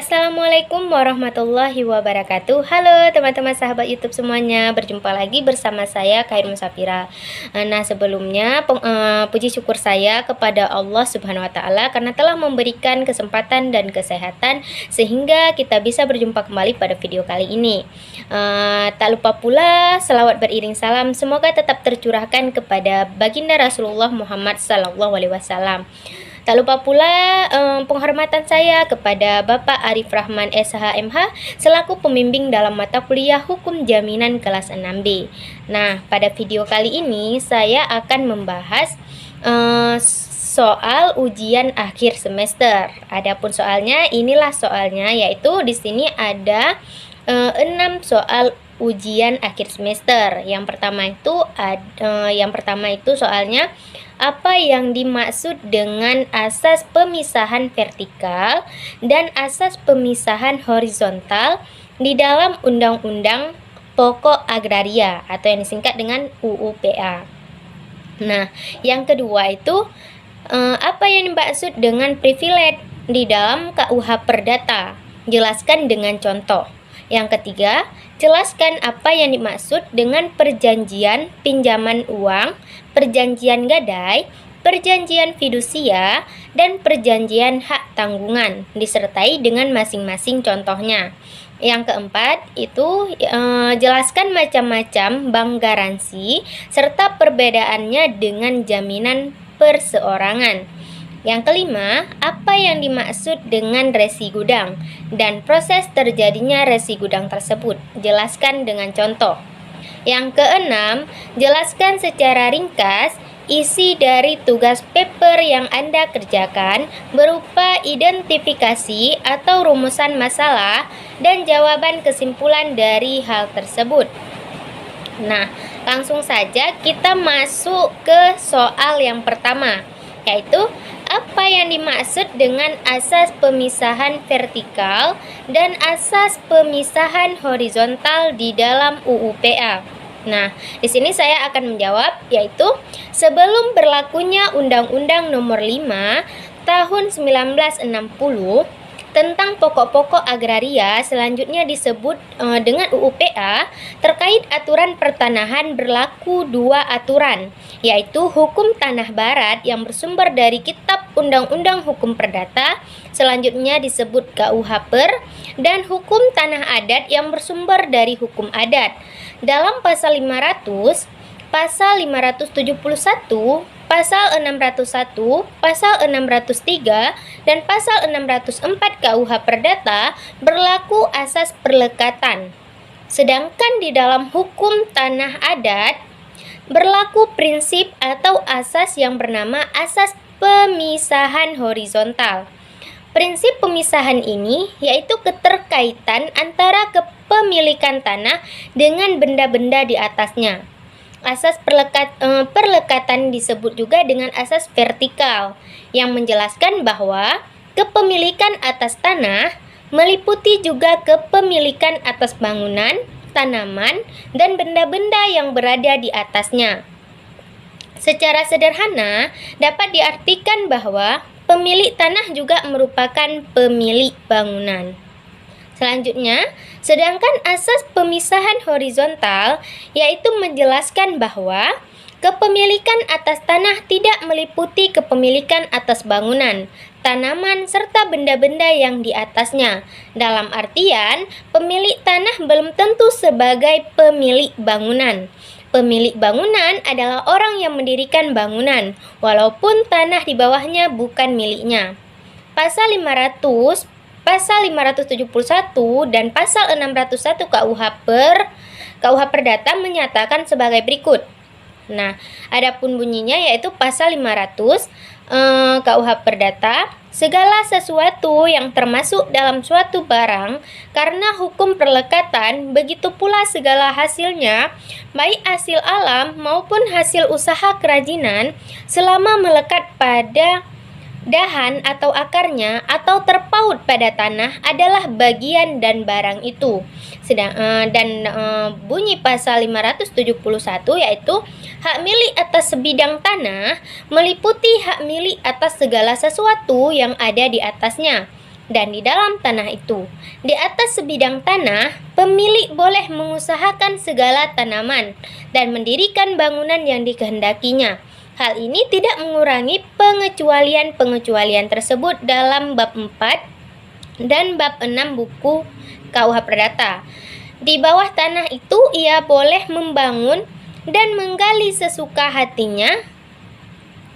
Assalamualaikum warahmatullahi wabarakatuh. Halo teman-teman sahabat YouTube semuanya, berjumpa lagi bersama saya Khairul Musafira. Nah, sebelumnya puji syukur saya kepada Allah Subhanahu wa taala karena telah memberikan kesempatan dan kesehatan sehingga kita bisa berjumpa kembali pada video kali ini. Tak lupa pula selawat beriring salam semoga tetap tercurahkan kepada baginda Rasulullah Muhammad SAW. Tak lupa pula penghormatan saya kepada Bapak Arif Rahman SHMH selaku pembimbing dalam mata kuliah Hukum Jaminan kelas 6B. Nah, pada video kali ini saya akan membahas soal ujian akhir semester. Adapun soalnya, inilah soalnya, yaitu di sini ada 6 soal ujian akhir semester. Yang pertama itu soalnya, apa yang dimaksud dengan asas pemisahan vertikal dan asas pemisahan horizontal di dalam Undang-Undang Pokok Agraria atau yang disingkat dengan UU-PA. Nah, yang kedua itu apa yang dimaksud dengan privilege di dalam KUH Perdata? Jelaskan dengan contoh. Yang ketiga, jelaskan apa yang dimaksud dengan perjanjian pinjaman uang, perjanjian gadai, perjanjian fidusia, dan perjanjian hak tanggungan, disertai dengan masing-masing contohnya. Yang keempat itu jelaskan macam-macam bank garansi serta perbedaannya dengan jaminan perseorangan. Yang kelima, apa yang dimaksud dengan resi gudang dan proses terjadinya resi gudang tersebut? Jelaskan dengan contoh. Yang keenam, jelaskan secara ringkas isi dari tugas paper yang Anda kerjakan berupa identifikasi atau rumusan masalah dan jawaban kesimpulan dari hal tersebut. Nah, langsung saja kita masuk ke soal yang pertama, yaitu apa yang dimaksud dengan asas pemisahan vertikal dan asas pemisahan horizontal di dalam UU-PA? Nah, di sini saya akan menjawab, yaitu sebelum berlakunya Undang-Undang Nomor 5 Tahun 1960 tentang pokok-pokok agraria, selanjutnya disebut dengan UU-PA, terkait aturan pertanahan berlaku dua aturan, yaitu Hukum Tanah Barat yang bersumber dari Kitab Undang-Undang Hukum Perdata, selanjutnya disebut KUH Per, dan Hukum Tanah Adat yang bersumber dari Hukum Adat. Dalam pasal 500, pasal 571, pasal 601, pasal 603, dan pasal 604 KUH Perdata berlaku asas perlekatan. Sedangkan di dalam hukum tanah adat berlaku prinsip atau asas yang bernama asas pemisahan horizontal. Prinsip pemisahan ini yaitu keterkaitan antara kepemilikan tanah dengan benda-benda di atasnya. Asas perlekatan disebut juga dengan asas vertikal yang menjelaskan bahwa kepemilikan atas tanah meliputi juga kepemilikan atas bangunan, tanaman, dan benda-benda yang berada di atasnya. Secara sederhana dapat diartikan bahwa pemilik tanah juga merupakan pemilik bangunan. Selanjutnya, sedangkan asas pemisahan horizontal yaitu menjelaskan bahwa kepemilikan atas tanah tidak meliputi kepemilikan atas bangunan, tanaman, serta benda-benda yang di atasnya. Dalam artian, pemilik tanah belum tentu sebagai pemilik bangunan. Pemilik bangunan adalah orang yang mendirikan bangunan, walaupun tanah di bawahnya bukan miliknya. Pasal 500, Pasal 571 dan Pasal 601 KUH Perdata menyatakan sebagai berikut. Nah, adapun bunyinya yaitu Pasal 500 KUH Perdata, segala sesuatu yang termasuk dalam suatu barang karena hukum perlekatan, begitu pula segala hasilnya, baik hasil alam maupun hasil usaha kerajinan, selama melekat pada dahan atau akarnya atau terpaut pada tanah adalah bagian dan barang itu. Bunyi pasal 571 yaitu hak milik atas sebidang tanah meliputi hak milik atas segala sesuatu yang ada di atasnya. dan di dalam tanah itu. Di atas sebidang tanah, pemilik boleh mengusahakan segala tanaman dan mendirikan bangunan yang dikehendakinya. Hal ini tidak mengurangi pengecualian-pengecualian tersebut dalam bab 4 dan bab 6 buku KUH Perdata. Di bawah tanah itu ia boleh membangun dan menggali sesuka hatinya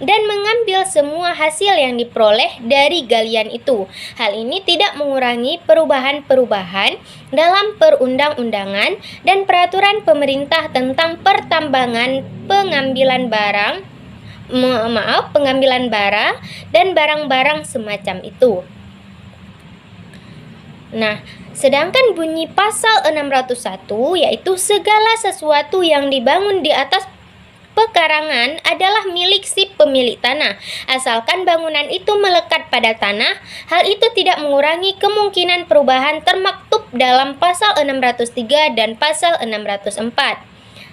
dan mengambil semua hasil yang diperoleh dari galian itu. Hal ini tidak mengurangi perubahan-perubahan dalam perundang-undangan dan peraturan pemerintah tentang pertambangan, pengambilan bara dan barang-barang semacam itu. Nah, sedangkan bunyi pasal 601 yaitu segala sesuatu yang dibangun di atas pekarangan adalah milik si pemilik tanah. Asalkan bangunan itu melekat pada tanah, hal itu tidak mengurangi kemungkinan perubahan termaktub dalam pasal 603 dan pasal 604.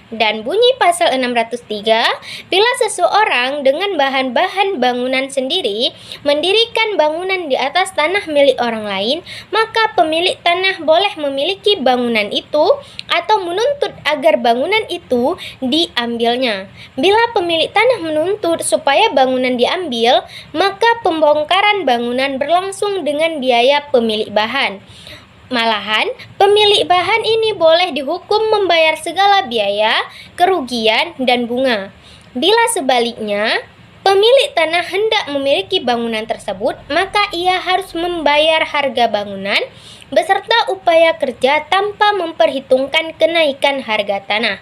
Dan bunyi pasal 603, bila seseorang dengan bahan-bahan bangunan sendiri mendirikan bangunan di atas tanah milik orang lain, maka pemilik tanah boleh memiliki bangunan itu atau menuntut agar bangunan itu diambilnya. Bila pemilik tanah menuntut supaya bangunan diambil, maka pembongkaran bangunan berlangsung dengan biaya pemilik bahan. Malahan, pemilik bahan ini boleh dihukum membayar segala biaya, kerugian, dan bunga. Bila sebaliknya, pemilik tanah hendak memiliki bangunan tersebut, maka ia harus membayar harga bangunan beserta upaya kerja tanpa memperhitungkan kenaikan harga tanah.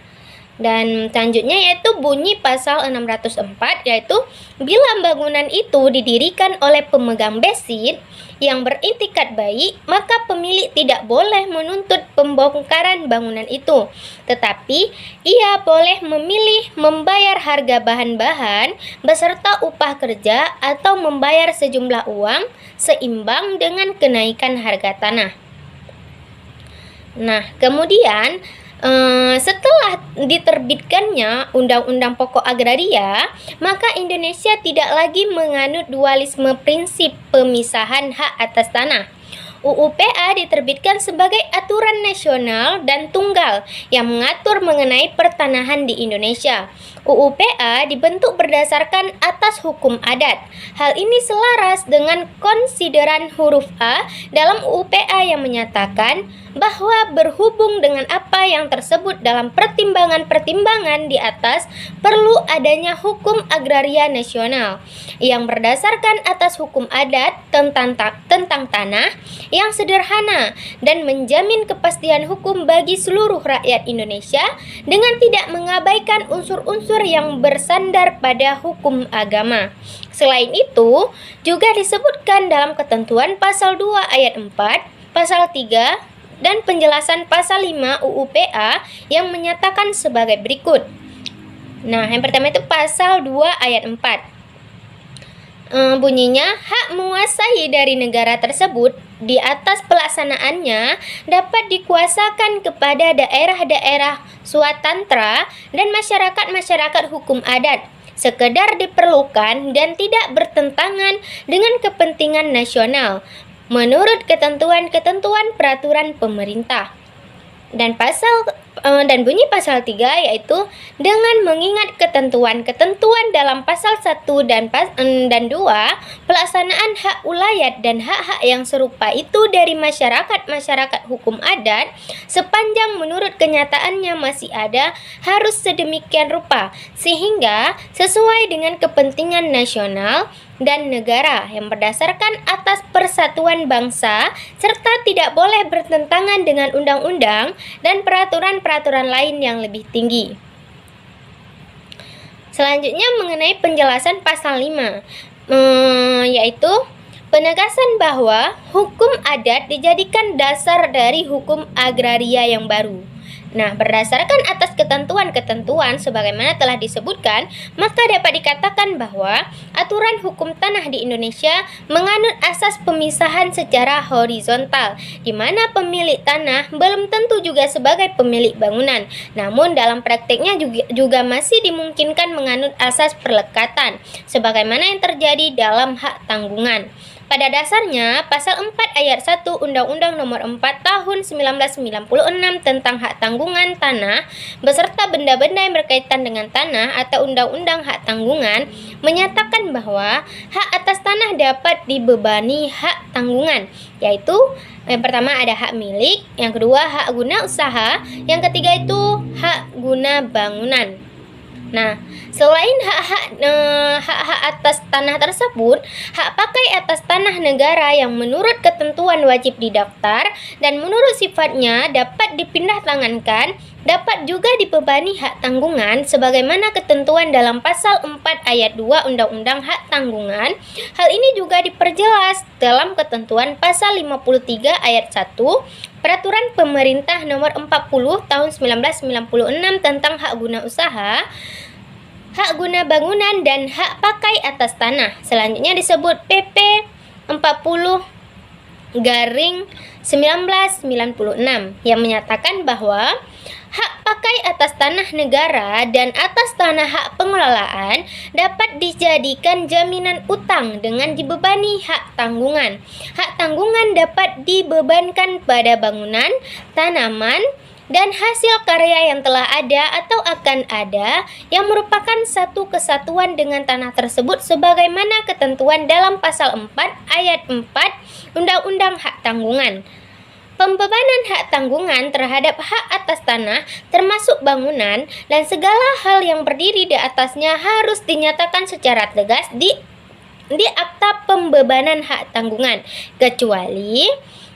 Dan selanjutnya yaitu bunyi pasal 604, yaitu bila bangunan itu didirikan oleh pemegang besit yang beritikat baik, maka pemilik tidak boleh menuntut pembongkaran bangunan itu, tetapi ia boleh memilih membayar harga bahan-bahan beserta upah kerja atau membayar sejumlah uang seimbang dengan kenaikan harga tanah. Nah, kemudian setelah diterbitkannya Undang-Undang Pokok Agraria, maka Indonesia tidak lagi menganut dualisme prinsip pemisahan hak atas tanah. UUPA diterbitkan sebagai aturan nasional dan tunggal yang mengatur mengenai pertanahan di Indonesia. UUPA dibentuk berdasarkan atas hukum adat. Hal ini selaras dengan konsideran huruf A dalam UUPA yang menyatakan bahwa berhubung dengan apa yang tersebut dalam pertimbangan-pertimbangan di atas, perlu adanya hukum agraria nasional yang berdasarkan atas hukum adat tentang tanah yang sederhana dan menjamin kepastian hukum bagi seluruh rakyat Indonesia dengan tidak mengabaikan unsur-unsur yang bersandar pada hukum agama. Selain itu, juga disebutkan dalam ketentuan pasal 2 ayat 4, pasal 3, dan penjelasan pasal 5 UUPA yang menyatakan sebagai berikut. Nah, yang pertama itu pasal 2 ayat 4. Bunyinya, hak menguasai dari negara tersebut di atas pelaksanaannya dapat dikuasakan kepada daerah-daerah swatantra dan masyarakat-masyarakat hukum adat sekedar diperlukan dan tidak bertentangan dengan kepentingan nasional menurut ketentuan-ketentuan peraturan pemerintah. Dan bunyi pasal 3 yaitu dengan mengingat ketentuan-ketentuan dalam pasal 1 dan 2, pelaksanaan hak ulayat dan hak-hak yang serupa itu dari masyarakat-masyarakat hukum adat sepanjang menurut kenyataannya masih ada harus sedemikian rupa sehingga sesuai dengan kepentingan nasional dan negara yang berdasarkan atas persatuan bangsa serta tidak boleh bertentangan dengan undang-undang dan peraturan-peraturan lain yang lebih tinggi. Selanjutnya mengenai penjelasan pasal 5, yaitu penegasan bahwa hukum adat dijadikan dasar dari hukum agraria yang baru. Nah, berdasarkan atas ketentuan-ketentuan sebagaimana telah disebutkan, maka dapat dikatakan bahwa aturan hukum tanah di Indonesia menganut asas pemisahan secara horizontal, di mana pemilik tanah belum tentu juga sebagai pemilik bangunan. Namun dalam prakteknya juga masih dimungkinkan menganut asas perlekatan, sebagaimana yang terjadi dalam hak tanggungan. Pada dasarnya, Pasal 4 Ayat 1 Undang-Undang Nomor 4 Tahun 1996 tentang hak tanggungan tanah beserta benda-benda yang berkaitan dengan tanah atau Undang-Undang Hak Tanggungan menyatakan bahwa hak atas tanah dapat dibebani hak tanggungan, yaitu yang pertama ada hak milik, yang kedua hak guna usaha, yang ketiga itu hak guna bangunan. Nah, selain hak-hak atas tanah tersebut, hak pakai atas tanah negara yang menurut ketentuan wajib didaftar dan menurut sifatnya dapat dipindah tangankan, dapat juga dibebani hak tanggungan sebagaimana ketentuan dalam Pasal 4 Ayat 2 Undang-Undang Hak Tanggungan. Hal ini juga diperjelas dalam ketentuan Pasal 53 Ayat 1 Peraturan Pemerintah Nomor 40 Tahun 1996 tentang hak guna usaha, hak guna bangunan, dan hak pakai atas tanah. Selanjutnya disebut PP 40/1996 yang menyatakan bahwa hak pakai atas tanah negara dan atas tanah hak pengelolaan dapat dijadikan jaminan utang dengan dibebani hak tanggungan. Hak tanggungan dapat dibebankan pada bangunan, tanaman, dan hasil karya yang telah ada atau akan ada yang merupakan satu kesatuan dengan tanah tersebut sebagaimana ketentuan dalam Pasal 4 Ayat 4 Undang-Undang Hak Tanggungan. Pembebanan hak tanggungan terhadap hak atas tanah termasuk bangunan dan segala hal yang berdiri di atasnya harus dinyatakan secara tegas di Akta Pembebanan Hak Tanggungan, kecuali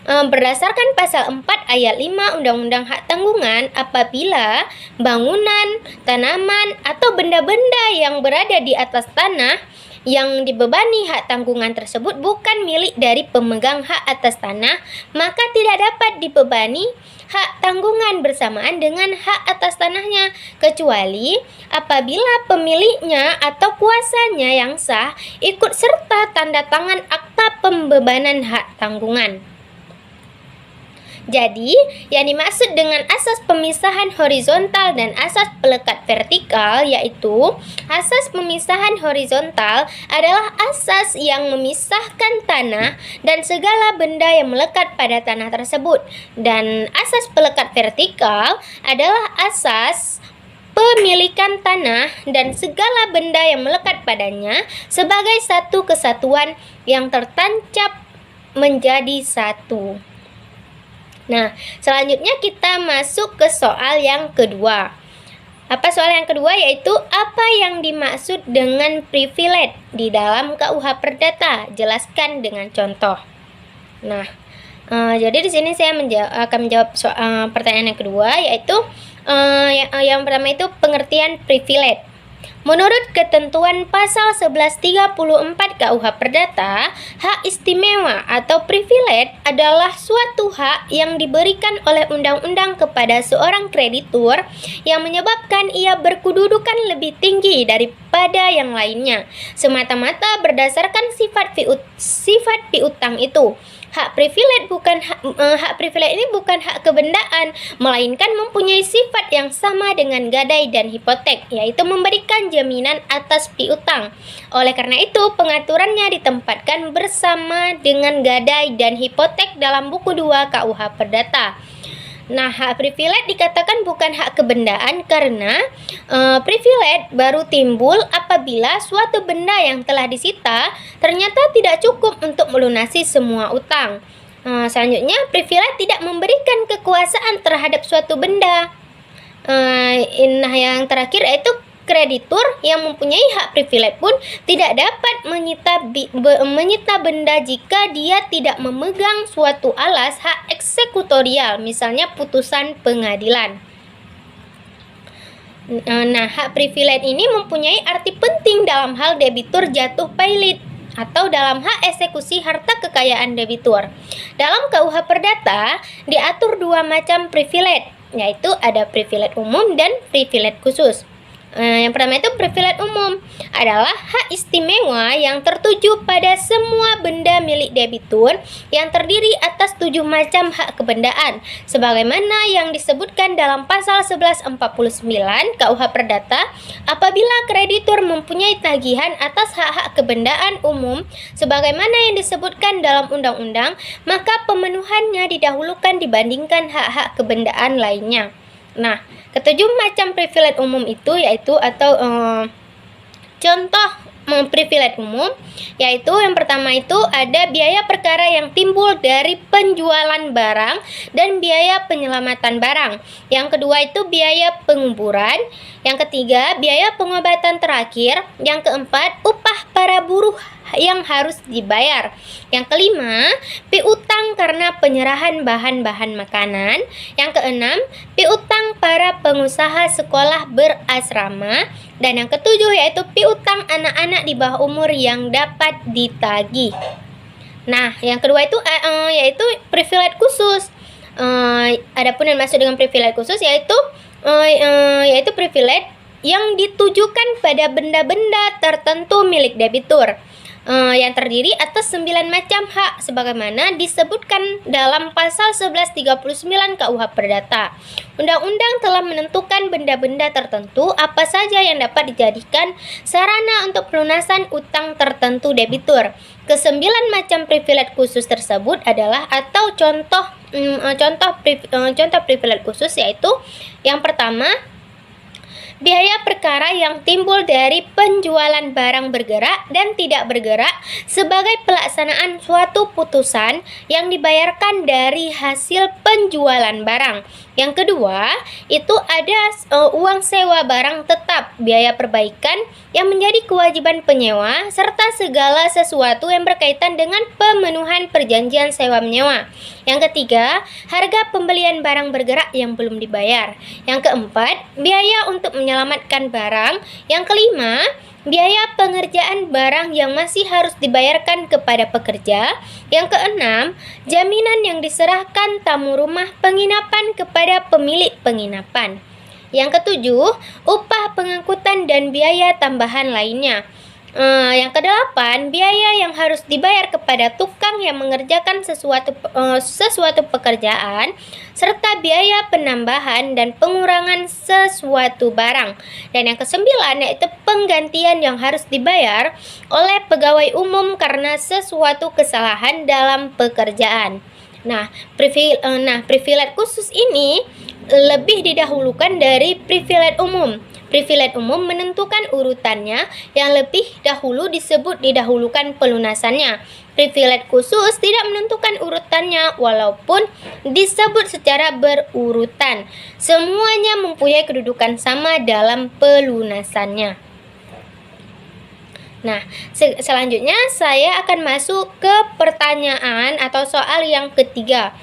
berdasarkan Pasal 4 Ayat 5 Undang-Undang Hak Tanggungan apabila bangunan, tanaman, atau benda-benda yang berada di atas tanah yang dibebani hak tanggungan tersebut bukan milik dari pemegang hak atas tanah, maka tidak dapat dibebani hak tanggungan bersamaan dengan hak atas tanahnya, kecuali apabila pemiliknya atau kuasanya yang sah ikut serta tanda tangan Akta Pembebanan Hak Tanggungan. Jadi, yang dimaksud dengan asas pemisahan horizontal dan asas pelekat vertikal yaitu asas pemisahan horizontal adalah asas yang memisahkan tanah dan segala benda yang melekat pada tanah tersebut, dan asas pelekat vertikal adalah asas pemilikan tanah dan segala benda yang melekat padanya sebagai satu kesatuan yang tertancap menjadi satu. Nah, selanjutnya kita masuk ke soal yang kedua. Apa soal yang kedua? Yaitu apa yang dimaksud dengan privilege di dalam KUH Perdata? Jelaskan dengan contoh. Nah, jadi di sini saya akan menjawab pertanyaan yang kedua, yaitu yang pertama itu pengertian privilege. Menurut ketentuan Pasal 1134 KUH Perdata, hak istimewa atau privilege adalah suatu hak yang diberikan oleh undang-undang kepada seorang kreditur yang menyebabkan ia berkedudukan lebih tinggi daripada yang lainnya, semata-mata berdasarkan sifat piutang itu. Hak privilege ini bukan hak kebendaan, melainkan mempunyai sifat yang sama dengan gadai dan hipotek, yaitu memberikan jaminan atas piutang. Oleh karena itu, pengaturannya ditempatkan bersama dengan gadai dan hipotek dalam buku 2 KUH Perdata. Nah, hak privilege dikatakan bukan hak kebendaan karena privilege baru timbul apabila suatu benda yang telah disita ternyata tidak cukup untuk melunasi semua utang. Selanjutnya, privilege tidak memberikan kekuasaan terhadap suatu benda. Nah, yang terakhir yaitu kreditur yang mempunyai hak privilege pun tidak dapat menyita benda jika dia tidak memegang suatu alas hak eksekutorial, misalnya putusan pengadilan. Nah, hak privilege ini mempunyai arti penting dalam hal debitur jatuh pailit atau dalam hak eksekusi harta kekayaan debitur. Dalam KUH Perdata diatur dua macam privilege, yaitu ada privilege umum dan privilege khusus. Yang pertama itu privilege umum adalah hak istimewa yang tertuju pada semua benda milik debitur yang terdiri atas 7 macam hak kebendaan sebagaimana yang disebutkan dalam pasal 1149 KUH Perdata. Apabila kreditur mempunyai tagihan atas hak-hak kebendaan umum sebagaimana yang disebutkan dalam undang-undang, maka pemenuhannya didahulukan dibandingkan hak-hak kebendaan lainnya. Nah, ketujuh macam privilege umum itu yaitu contoh privilege umum, yaitu yang pertama itu ada biaya perkara yang timbul dari penjualan barang dan biaya penyelamatan barang. Yang kedua itu biaya penguburan. Yang ketiga biaya pengobatan terakhir. Yang keempat upah para buruh yang harus dibayar. Yang kelima, piutang karena penyerahan bahan-bahan makanan. Yang keenam, piutang para pengusaha sekolah berasrama. Dan yang ketujuh yaitu piutang anak-anak di bawah umur yang dapat ditagih. Nah, yang kedua itu yaitu privilege khusus. Adapun yang masuk dengan privilege khusus yaitu privilege yang ditujukan pada benda-benda tertentu milik debitur. Yang terdiri atas 9 macam hak sebagaimana disebutkan dalam pasal 1139 KUH Perdata. Undang-undang telah menentukan benda-benda tertentu apa saja yang dapat dijadikan sarana untuk pelunasan utang tertentu debitur. Kesembilan macam privilege khusus tersebut adalah atau contoh privilege khusus yaitu yang pertama, biaya perkara yang timbul dari penjualan barang bergerak dan tidak bergerak sebagai pelaksanaan suatu putusan yang dibayarkan dari hasil penjualan barang. Yang kedua, itu ada uang sewa barang tetap, biaya perbaikan yang menjadi kewajiban penyewa, serta segala sesuatu yang berkaitan dengan pemenuhan perjanjian sewa menyewa. Yang ketiga, harga pembelian barang bergerak yang belum dibayar. Yang keempat, biaya untuk menyelamatkan barang. Yang kelima, biaya pengerjaan barang yang masih harus dibayarkan kepada pekerja. Yang keenam, jaminan yang diserahkan tamu rumah penginapan kepada pemilik penginapan. Yang ketujuh, upah pengangkutan dan biaya tambahan lainnya. Yang kedelapan, biaya yang harus dibayar kepada tukang yang mengerjakan sesuatu pekerjaan, serta biaya penambahan dan pengurangan sesuatu barang. Dan yang kesembilan yaitu penggantian yang harus dibayar oleh pegawai umum karena sesuatu kesalahan dalam pekerjaan. Nah, privilege khusus ini lebih didahulukan dari privilege umum. Privilege umum menentukan urutannya yang lebih dahulu disebut didahulukan pelunasannya. Privilege khusus tidak menentukan urutannya walaupun disebut secara berurutan. Semuanya mempunyai kedudukan sama dalam pelunasannya. Nah, selanjutnya saya akan masuk ke pertanyaan atau soal yang ketiga,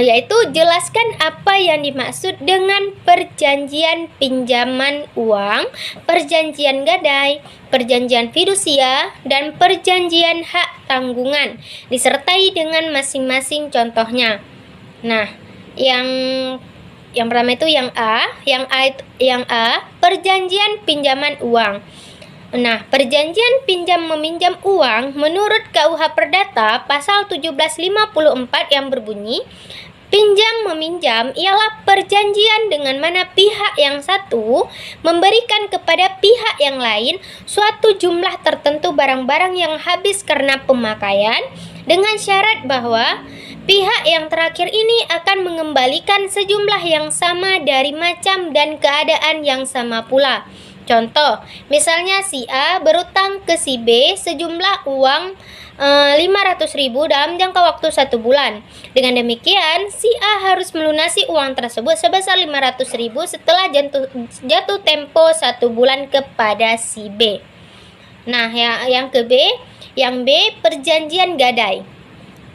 yaitu jelaskan apa yang dimaksud dengan perjanjian pinjaman uang, perjanjian gadai, perjanjian fidusia, dan perjanjian hak tanggungan, disertai dengan masing-masing contohnya. Nah, yang pertama itu yang A, perjanjian pinjaman uang. Nah, perjanjian pinjam-meminjam uang menurut KUH Perdata pasal 1754 yang berbunyi, pinjam-meminjam ialah perjanjian dengan mana pihak yang satu memberikan kepada pihak yang lain suatu jumlah tertentu barang-barang yang habis karena pemakaian dengan syarat bahwa pihak yang terakhir ini akan mengembalikan sejumlah yang sama dari macam dan keadaan yang sama pula. Contoh, misalnya si A berutang ke si B sejumlah uang 500.000 dalam jangka waktu 1 bulan. Dengan demikian, si A harus melunasi uang tersebut sebesar 500.000 setelah jatuh tempo 1 bulan kepada si B. Nah, yang B, perjanjian gadai.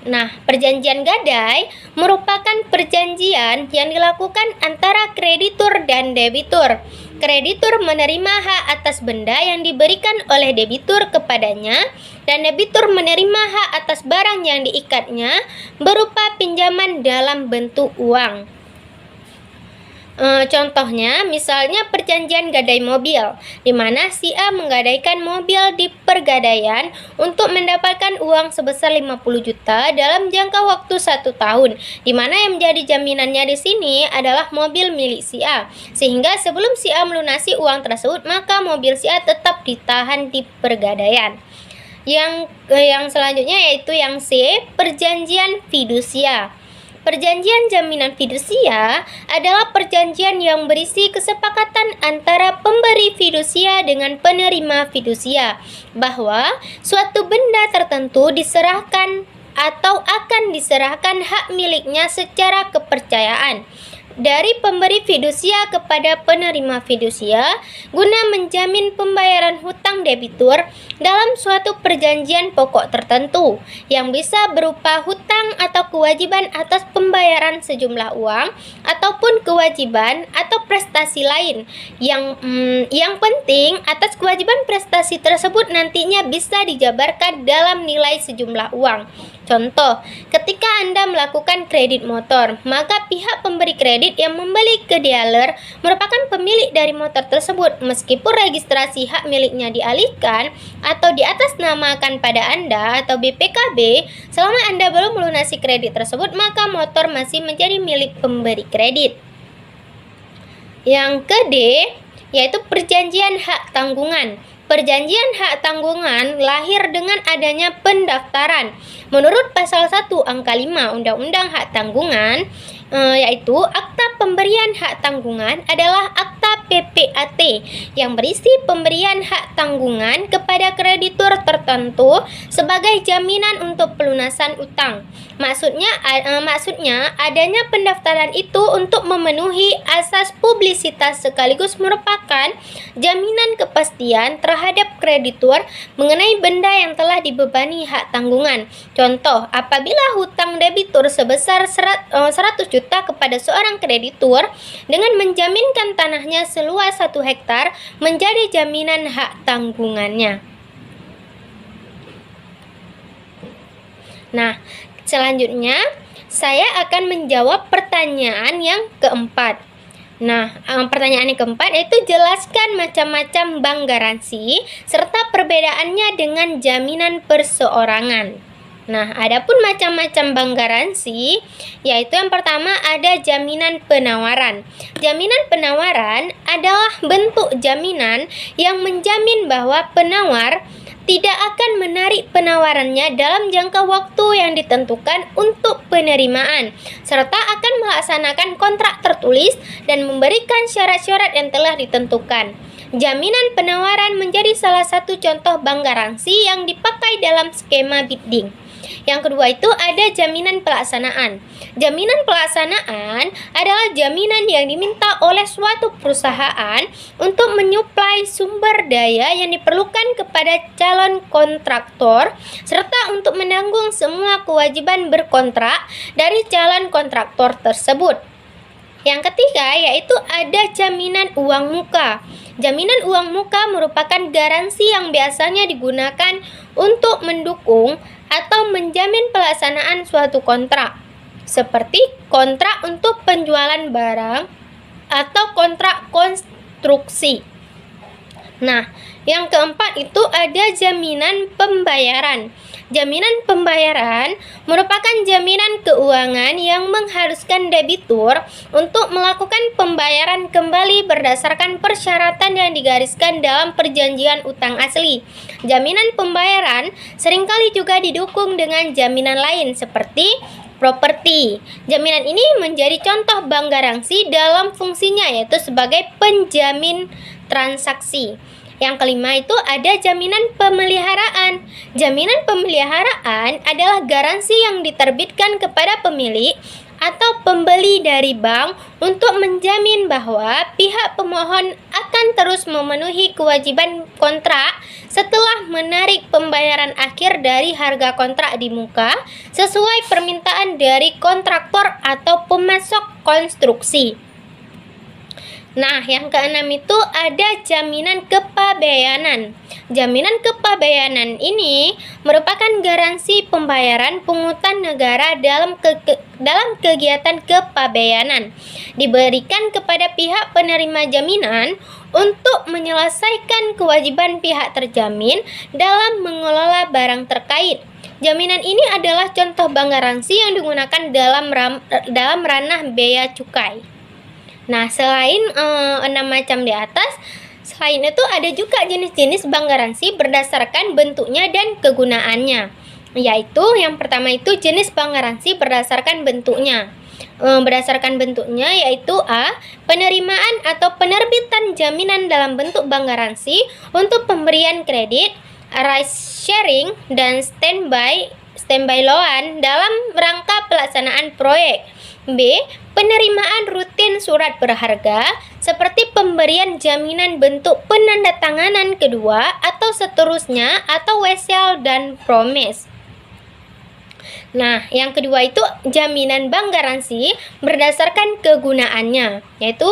Nah, perjanjian gadai merupakan perjanjian yang dilakukan antara kreditur dan debitur. Kreditur menerima hak atas benda yang diberikan oleh debitur kepadanya, dan debitur menerima hak atas barang yang diikatnya berupa pinjaman dalam bentuk uang. Contohnya, misalnya perjanjian gadai mobil, di mana si A menggadaikan mobil di pergadaian untuk mendapatkan uang sebesar 50 juta dalam jangka waktu 1 tahun, di mana yang menjadi jaminannya di sini adalah mobil milik si A. Sehingga sebelum si A melunasi uang tersebut, maka mobil si A tetap ditahan di pergadaian. Yang selanjutnya yaitu yang C, perjanjian fidusia. Perjanjian jaminan fidusia adalah perjanjian yang berisi kesepakatan antara pemberi fidusia dengan penerima fidusia bahwa suatu benda tertentu diserahkan atau akan diserahkan hak miliknya secara kepercayaan dari pemberi fidusia kepada penerima fidusia guna menjamin pembayaran hutang debitur dalam suatu perjanjian pokok tertentu yang bisa berupa hutang atau kewajiban atas pembayaran sejumlah uang ataupun kewajiban atau prestasi lain. Yang penting atas kewajiban prestasi tersebut nantinya bisa dijabarkan dalam nilai sejumlah uang. Contoh, ketika Anda melakukan kredit motor, maka pihak pemberi kredit yang membeli ke dealer merupakan pemilik dari motor tersebut. Meskipun registrasi hak miliknya dialihkan atau diatasnamakan pada Anda atau BPKB, selama Anda belum melunasi kredit tersebut, maka motor masih menjadi milik pemberi kredit. Yang ke D, yaitu perjanjian hak tanggungan. Perjanjian hak tanggungan lahir dengan adanya pendaftaran. Menurut pasal 1 angka 5 Undang-Undang Hak Tanggungan, yaitu akta pemberian hak tanggungan adalah akta PPAT yang berisi pemberian hak tanggungan kepada kreditur tertentu sebagai jaminan untuk pelunasan utang. Maksudnya adanya pendaftaran itu untuk memenuhi asas publisitas sekaligus merupakan jaminan kepastian terhadap kreditur mengenai benda yang telah dibebani hak tanggungan. Contoh, apabila hutang debitur sebesar 100 juta kepada seorang kreditur dengan menjaminkan tanahnya seluas 1 hektar menjadi jaminan hak tanggungannya. Nah, selanjutnya saya akan menjawab pertanyaan yang keempat. Nah, pertanyaan yang keempat yaitu jelaskan macam-macam bank garansi serta perbedaannya dengan jaminan perseorangan. Nah, adapun macam-macam bank garansi, yaitu yang pertama ada jaminan penawaran. Jaminan penawaran adalah bentuk jaminan yang menjamin bahwa penawar tidak akan menarik penawarannya dalam jangka waktu yang ditentukan untuk penerimaan, serta akan melaksanakan kontrak tertulis dan memberikan syarat-syarat yang telah ditentukan. Jaminan penawaran menjadi salah satu contoh bank garansi yang dipakai dalam skema bidding. Yang kedua itu ada jaminan pelaksanaan. Jaminan pelaksanaan adalah jaminan yang diminta oleh suatu perusahaan untuk menyuplai sumber daya yang diperlukan kepada calon kontraktor serta untuk menanggung semua kewajiban berkontrak dari calon kontraktor tersebut. Yang ketiga yaitu ada jaminan uang muka. Jaminan uang muka merupakan garansi yang biasanya digunakan untuk mendukung atau menjamin pelaksanaan suatu kontrak, seperti kontrak untuk penjualan barang atau kontrak konstruksi. Nah, yang keempat itu ada jaminan pembayaran. Jaminan pembayaran merupakan jaminan keuangan yang mengharuskan debitur untuk melakukan pembayaran kembali berdasarkan persyaratan yang digariskan dalam perjanjian utang asli. Jaminan pembayaran seringkali juga didukung dengan jaminan lain seperti properti. Jaminan ini menjadi contoh bank garansi dalam fungsinya yaitu sebagai penjamin transaksi. Yang kelima itu ada jaminan pemeliharaan. Jaminan pemeliharaan adalah garansi yang diterbitkan kepada pemilik atau pembeli dari bank untuk menjamin bahwa pihak pemohon akan terus memenuhi kewajiban kontrak setelah menarik pembayaran akhir dari harga kontrak di muka sesuai permintaan dari kontraktor atau pemasok konstruksi. Nah, yang keenam itu ada jaminan kepabeanan. Jaminan kepabeanan ini merupakan garansi pembayaran pungutan negara dalam kegiatan kepabeanan. Diberikan kepada pihak penerima jaminan untuk menyelesaikan kewajiban pihak terjamin dalam mengelola barang terkait. Jaminan ini adalah contoh bank garansi yang digunakan dalam ranah bea cukai. Nah, selain 6 macam di atas, selain itu ada juga jenis-jenis bank garansi berdasarkan bentuknya dan kegunaannya. Yaitu yang pertama itu jenis bank garansi berdasarkan bentuknya. Berdasarkan bentuknya yaitu A. Penerimaan atau penerbitan jaminan dalam bentuk bank garansi untuk pemberian kredit, risk sharing, dan standby loan dalam rangka pelaksanaan proyek. B. Penerimaan rutin surat berharga seperti pemberian jaminan bentuk penandatanganan kedua atau seterusnya atau wesel dan promise. Nah, yang kedua itu jaminan bank garansi berdasarkan kegunaannya, yaitu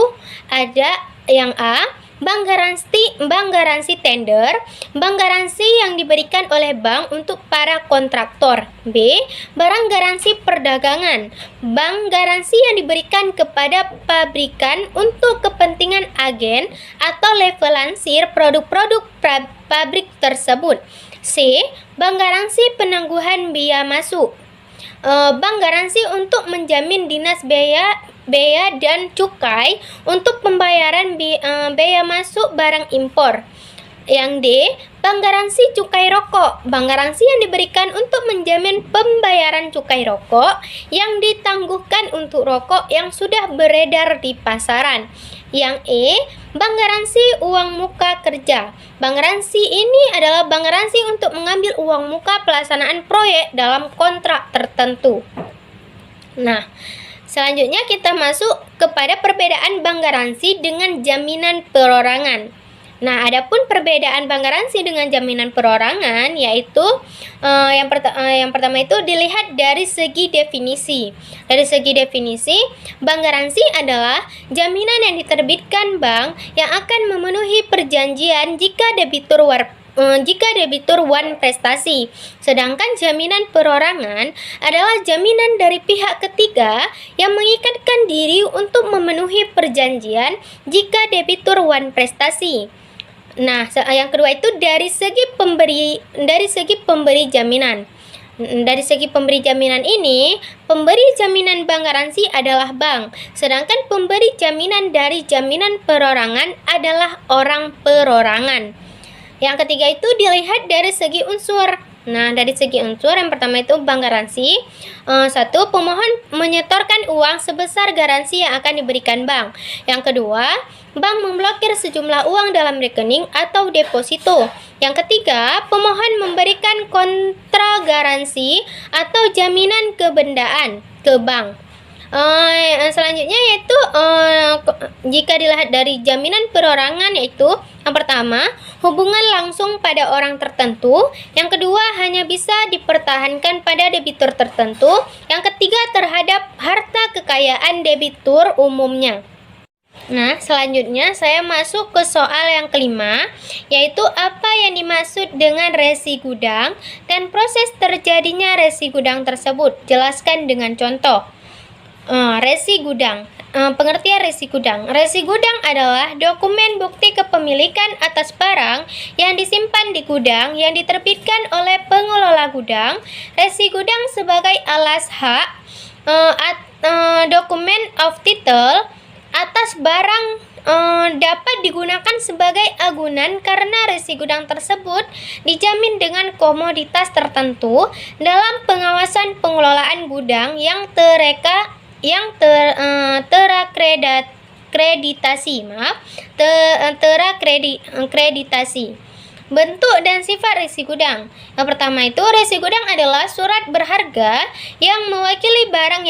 ada yang A. Bank garansi tender, bank garansi yang diberikan oleh bank untuk para kontraktor. B. Barang garansi perdagangan, bank garansi yang diberikan kepada pabrikan untuk kepentingan agen atau level-lansir produk-produk pabrik tersebut. C. Bank garansi penangguhan biaya masuk, bank garansi untuk menjamin dinas bea dan cukai untuk pembayaran bea masuk barang impor. Yang D. Bank garansi cukai rokok, bank garansi yang diberikan untuk menjamin pembayaran cukai rokok yang ditangguhkan untuk rokok yang sudah beredar di pasaran. Yang E. Bank garansi uang muka kerja, bank garansi ini adalah bank garansi untuk mengambil uang muka pelaksanaan proyek dalam kontrak tertentu. Nah, selanjutnya kita masuk kepada perbedaan bank garansi dengan jaminan perorangan. Nah, adapun perbedaan bank garansi dengan jaminan perorangan yaitu yang pertama itu dilihat dari segi definisi. Dari segi definisi, bank garansi adalah jaminan yang diterbitkan bank yang akan memenuhi perjanjian jika debitur wan prestasi. Sedangkan jaminan perorangan adalah jaminan dari pihak ketiga yang mengikatkan diri untuk memenuhi perjanjian jika debitur wan prestasi. Nah, yang kedua itu dari segi pemberi jaminan. Dari segi pemberi jaminan ini, pemberi jaminan bank garansi adalah bank, sedangkan pemberi jaminan dari jaminan perorangan adalah orang perorangan. Yang ketiga itu dilihat dari segi unsur. Nah, dari segi unsur yang pertama itu bank garansi. Satu, pemohon menyetorkan uang sebesar garansi yang akan diberikan bank. Yang kedua, bank memblokir sejumlah uang dalam rekening atau deposito. Yang ketiga, pemohon memberikan kontra garansi atau jaminan kebendaan ke bank. Selanjutnya yaitu jika dilihat dari jaminan perorangan yaitu yang pertama, hubungan langsung pada orang tertentu. Yang kedua, hanya bisa dipertahankan pada debitur tertentu. Yang ketiga, terhadap harta kekayaan debitur umumnya. Nah, selanjutnya saya masuk ke soal yang kelima, yaitu apa yang dimaksud dengan resi gudang dan proses terjadinya resi gudang tersebut. Jelaskan dengan contoh. Resi gudang. Pengertian resi gudang. Resi gudang adalah dokumen bukti kepemilikan atas barang yang disimpan di gudang yang diterbitkan oleh pengelola gudang. Resi gudang sebagai alas hak, dokumen of title atas barang dapat digunakan sebagai agunan karena resi gudang tersebut dijamin dengan komoditas tertentu dalam pengawasan pengelolaan gudang yang terakreditasi. Bentuk dan sifat resi gudang. Yang pertama itu resi gudang adalah surat berharga yang mewakili barang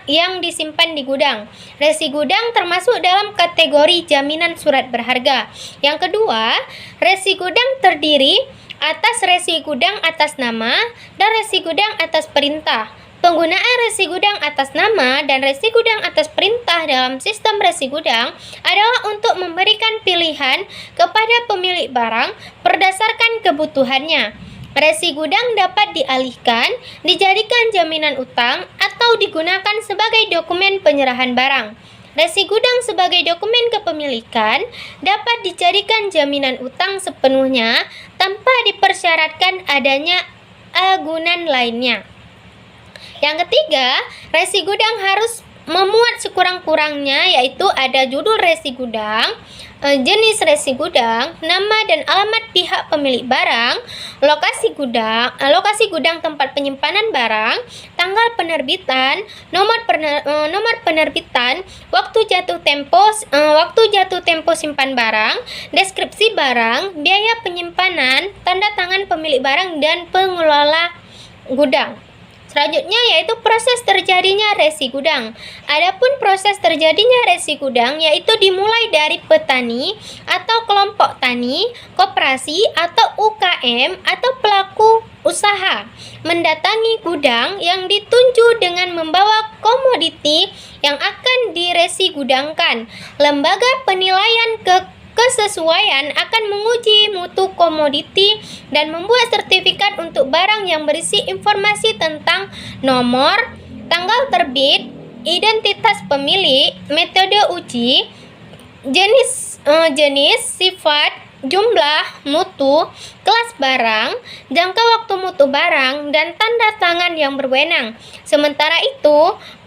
yang disimpan di gudang. Resi gudang termasuk dalam kategori jaminan surat berharga. Yang kedua, resi gudang terdiri atas resi gudang atas nama dan resi gudang atas perintah. Penggunaan resi gudang atas nama dan resi gudang atas perintah dalam sistem resi gudang adalah untuk memberikan pilihan kepada pemilik barang berdasarkan kebutuhannya. Resi gudang dapat dialihkan, dijadikan jaminan utang, atau digunakan sebagai dokumen penyerahan barang. Resi gudang sebagai dokumen kepemilikan dapat dijadikan jaminan utang sepenuhnya tanpa dipersyaratkan adanya agunan lainnya. Yang ketiga, resi gudang harus memuat sekurang-kurangnya, yaitu ada judul resi gudang, jenis resi gudang, nama dan alamat pihak pemilik barang, lokasi gudang tempat penyimpanan barang, tanggal penerbitan, nomor penerbitan, waktu jatuh tempo simpan barang, deskripsi barang, biaya penyimpanan, tanda tangan pemilik barang dan pengelola gudang. Selanjutnya yaitu proses terjadinya resi gudang. Adapun proses terjadinya resi gudang yaitu dimulai dari petani atau kelompok tani, koperasi atau UKM atau pelaku usaha mendatangi gudang yang ditunjuk dengan membawa komoditi yang akan diresi gudangkan. Lembaga penilaian kesesuaian akan menguji mutu komoditi dan membuat sertifikat untuk barang yang berisi informasi tentang nomor, tanggal terbit, identitas pemilik, metode uji, jenis, sifat, jumlah, mutu, kelas barang, jangka waktu mutu barang, dan tanda tangan yang berwenang. Sementara itu,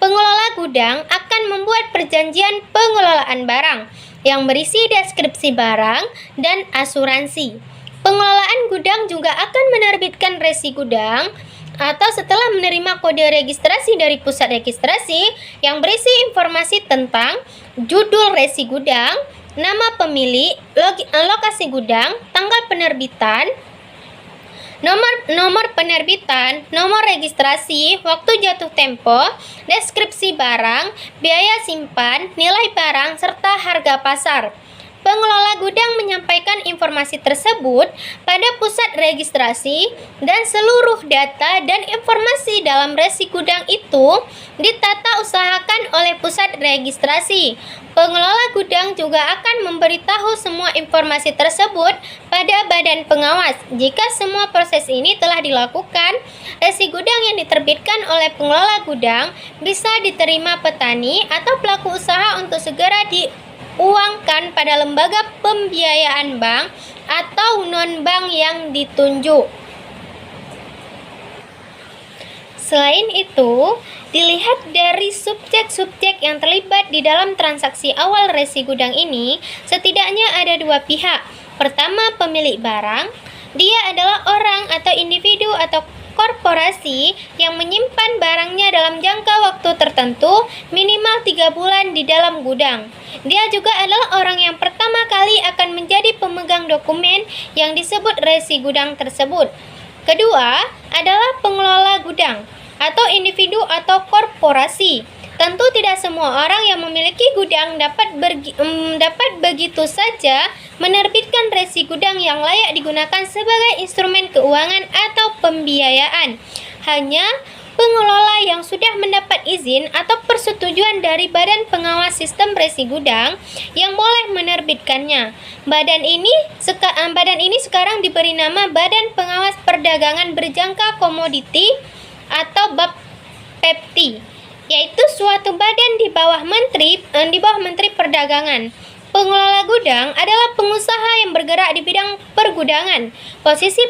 pengelola gudang akan membuat perjanjian pengelolaan barang yang berisi deskripsi barang dan asuransi. Pengelolaan gudang juga akan menerbitkan resi gudang atau setelah menerima kode registrasi dari pusat registrasi yang berisi informasi tentang judul resi gudang, nama pemilik, lokasi gudang, tanggal penerbitan, nomor penerbitan, nomor registrasi, waktu jatuh tempo, deskripsi barang, biaya simpan, nilai barang, serta harga pasar. Pengelola gudang menyampaikan informasi tersebut pada pusat registrasi dan seluruh data dan informasi dalam resi gudang itu ditata usahakan oleh pusat registrasi. Pengelola gudang juga akan memberitahu semua informasi tersebut pada badan pengawas. Jika semua proses ini telah dilakukan, resi gudang yang diterbitkan oleh pengelola gudang bisa diterima petani atau pelaku usaha untuk segera diuangkan pada lembaga pembiayaan bank atau non-bank yang ditunjuk. Selain itu, dilihat dari subjek-subjek yang terlibat di dalam transaksi awal resi gudang ini, setidaknya ada dua pihak. Pertama, pemilik barang. Dia adalah orang atau individu atau korporasi yang menyimpan barangnya dalam jangka waktu tertentu minimal 3 bulan di dalam gudang. Dia juga adalah orang yang pertama kali akan menjadi pemegang dokumen yang disebut resi gudang tersebut. Kedua adalah pengelola gudang atau individu atau korporasi. Tentu tidak semua orang yang memiliki gudang dapat begitu saja menerbitkan resi gudang yang layak digunakan sebagai instrumen keuangan atau pembiayaan. Hanya pengelola yang sudah mendapat izin atau persetujuan dari Badan Pengawas Sistem Resi Gudang yang boleh menerbitkannya. Badan ini sekarang diberi nama Badan Pengawas Perdagangan Berjangka Komoditi atau BAPPEPTI, yaitu suatu badan di bawah Menteri Perdagangan. Pengelola gudang adalah pengusaha yang bergerak di bidang pergudangan. Posisi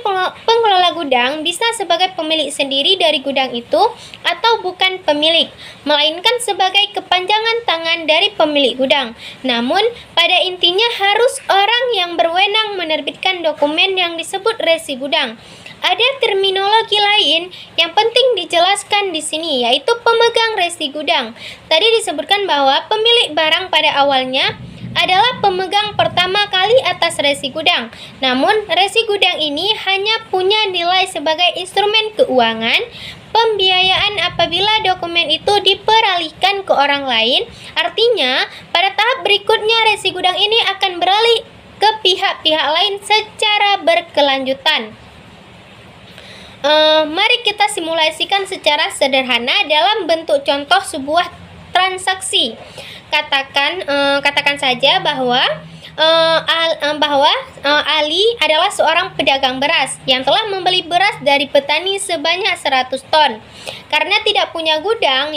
pengelola gudang bisa sebagai pemilik sendiri dari gudang itu atau bukan pemilik, melainkan sebagai kepanjangan tangan dari pemilik gudang. Namun, pada intinya harus orang yang berwenang menerbitkan dokumen yang disebut resi gudang. Ada terminologi lain yang penting dijelaskan di sini, yaitu pemegang resi gudang. Tadi disebutkan bahwa pemilik barang pada awalnya adalah pemegang pertama kali atas resi gudang. Namun, resi gudang ini hanya punya nilai sebagai instrumen keuangan pembiayaan apabila dokumen itu diperalihkan ke orang lain. Artinya, pada tahap berikutnya resi gudang ini akan beralih ke pihak-pihak lain secara berkelanjutan. Mari kita simulasikan secara sederhana dalam bentuk contoh sebuah transaksi. Katakan saja bahwa Ali adalah seorang pedagang beras yang telah membeli beras dari petani sebanyak 100 ton. Karena tidak punya gudang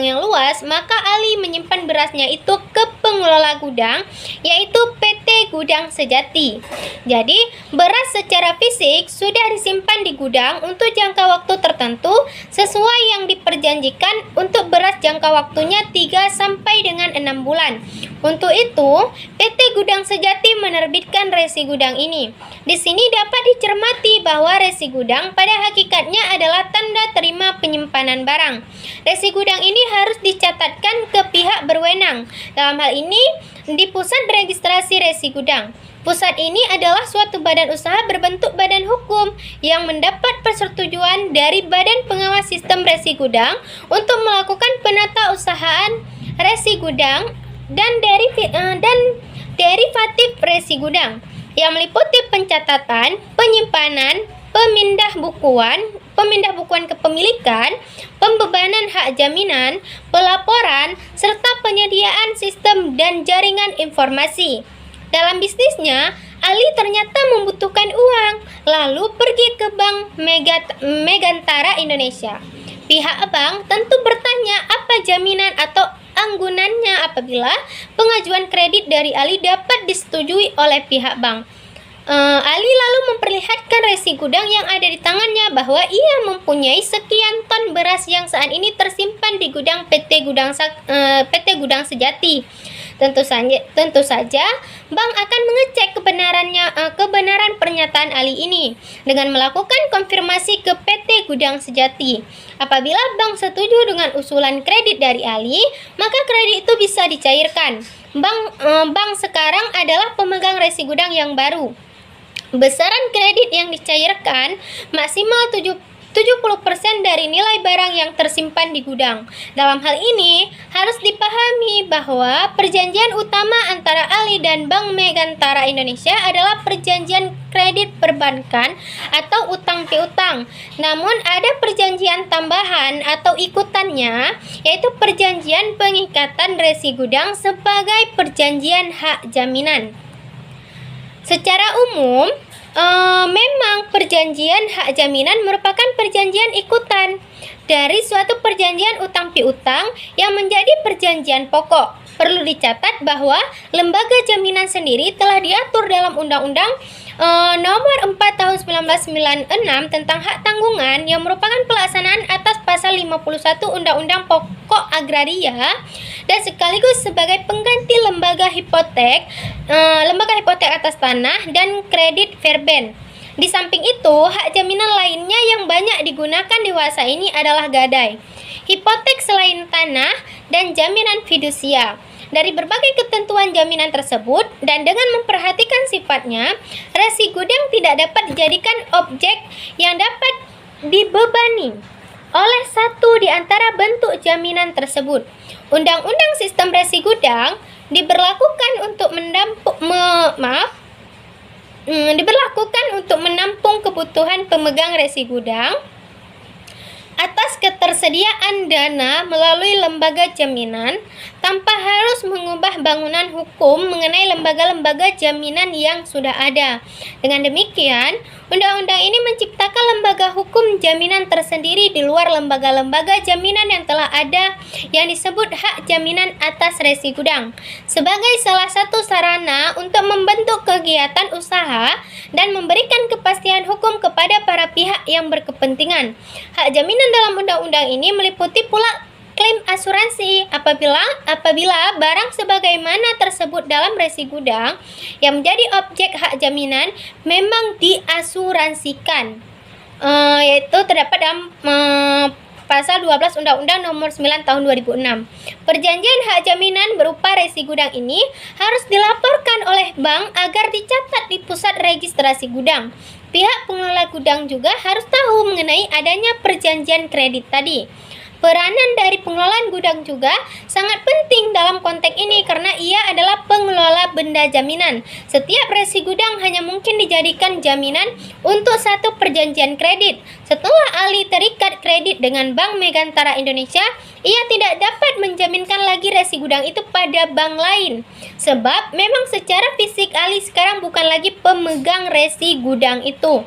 yang luas, maka Ali menyimpan berasnya itu ke pengelola gudang, yaitu PT Gudang Sejati. Jadi, beras secara fisik sudah disimpan di gudang untuk jangka waktu tertentu sesuai yang diperjanjikan. Untuk beras jangka waktunya 3 sampai dengan 6 bulan. Untuk itu, PT Gudang Sejati menerbitkan resi gudang ini. Di sini dapat dicermati bahwa resi gudang pada hakikatnya adalah tanda terima penyimpanan barang. Resi gudang ini harus dicatatkan ke pihak berwenang. Dalam hal ini, di Pusat Registrasi Resi Gudang. Pusat ini adalah suatu badan usaha berbentuk badan hukum yang mendapat persetujuan dari Badan Pengawas Sistem Resi Gudang untuk melakukan penatausahaan resi gudang dan derivatif resi gudang yang meliputi pencatatan, penyimpanan, pemindah bukuan kepemilikan, pembebanan hak jaminan, pelaporan, serta penyediaan sistem dan jaringan informasi. Dalam bisnisnya, Ali ternyata membutuhkan uang, lalu pergi ke Bank Megantara Indonesia. Pihak bank tentu bertanya apa jaminan atau anggunannya apabila pengajuan kredit dari Ali dapat disetujui oleh pihak bank. Ali lalu memperlihatkan resi gudang yang ada di tangannya bahwa ia mempunyai sekian ton beras yang saat ini tersimpan di gudang PT Gudang Sejati. Tentu saja, bank akan mengecek kebenaran pernyataan Ali ini dengan melakukan konfirmasi ke PT Gudang Sejati. Apabila bank setuju dengan usulan kredit dari Ali, maka kredit itu bisa dicairkan. Bank sekarang adalah pemegang resi gudang yang baru. Besaran kredit yang dicairkan maksimal 70% dari nilai barang yang tersimpan di gudang. Dalam hal ini, harus dipahami bahwa perjanjian utama antara Ali dan Bank Megantara Indonesia adalah perjanjian kredit perbankan atau utang piutang. Namun ada perjanjian tambahan atau ikutannya, yaitu perjanjian pengikatan resi gudang sebagai perjanjian hak jaminan. Secara umum, memang perjanjian hak jaminan merupakan perjanjian ikutan dari suatu perjanjian utang piutang yang menjadi perjanjian pokok. Perlu dicatat bahwa lembaga jaminan sendiri telah diatur dalam Undang-Undang Nomor 4 Tahun 1996 tentang hak tanggungan yang merupakan pelaksanaan atas pasal 51 Undang-Undang Pokok Agraria dan sekaligus sebagai pengganti lembaga hipotek atas tanah dan kredit verben. Di samping itu, hak jaminan lainnya yang banyak digunakan di masa ini adalah gadai, hipotek selain tanah, dan jaminan fidusia. Dari berbagai ketentuan jaminan tersebut dan dengan memperhatikan sifatnya, resi gudang tidak dapat dijadikan objek yang dapat dibebani oleh satu di antara bentuk jaminan tersebut. Undang-Undang Sistem Resi Gudang diberlakukan untuk menampung kebutuhan pemegang resi gudang atas ketersediaan dana melalui lembaga jaminan tanpa harus mengubah bangunan hukum mengenai lembaga-lembaga jaminan yang sudah ada. Dengan demikian, undang-undang ini menciptakan lembaga hukum jaminan tersendiri di luar lembaga-lembaga jaminan yang telah ada yang disebut hak jaminan atas resi gudang sebagai salah satu sarana untuk membentuk kegiatan usaha dan memberikan kepastian hukum kepada para pihak yang berkepentingan. Hak jaminan dalam undang-undang ini meliputi pula klaim asuransi apabila barang sebagaimana tersebut dalam resi gudang yang menjadi objek hak jaminan memang diasuransikan, yaitu terdapat dalam Pasal 12 Undang-Undang Nomor 9 Tahun 2006. Perjanjian hak jaminan berupa resi gudang ini harus dilaporkan oleh bank agar dicatat di Pusat Registrasi Gudang. Pihak pengelola gudang juga harus tahu mengenai adanya perjanjian kredit tadi. Peranan dari pengelolaan gudang juga sangat penting dalam konteks ini karena ia adalah pengelola benda jaminan. Setiap resi gudang hanya mungkin dijadikan jaminan untuk satu perjanjian kredit. Setelah Ali terikat kredit dengan Bank Megantara Indonesia, ia tidak dapat menjaminkan lagi resi gudang itu pada bank lain. Sebab memang secara fisik Ali sekarang bukan lagi pemegang resi gudang itu.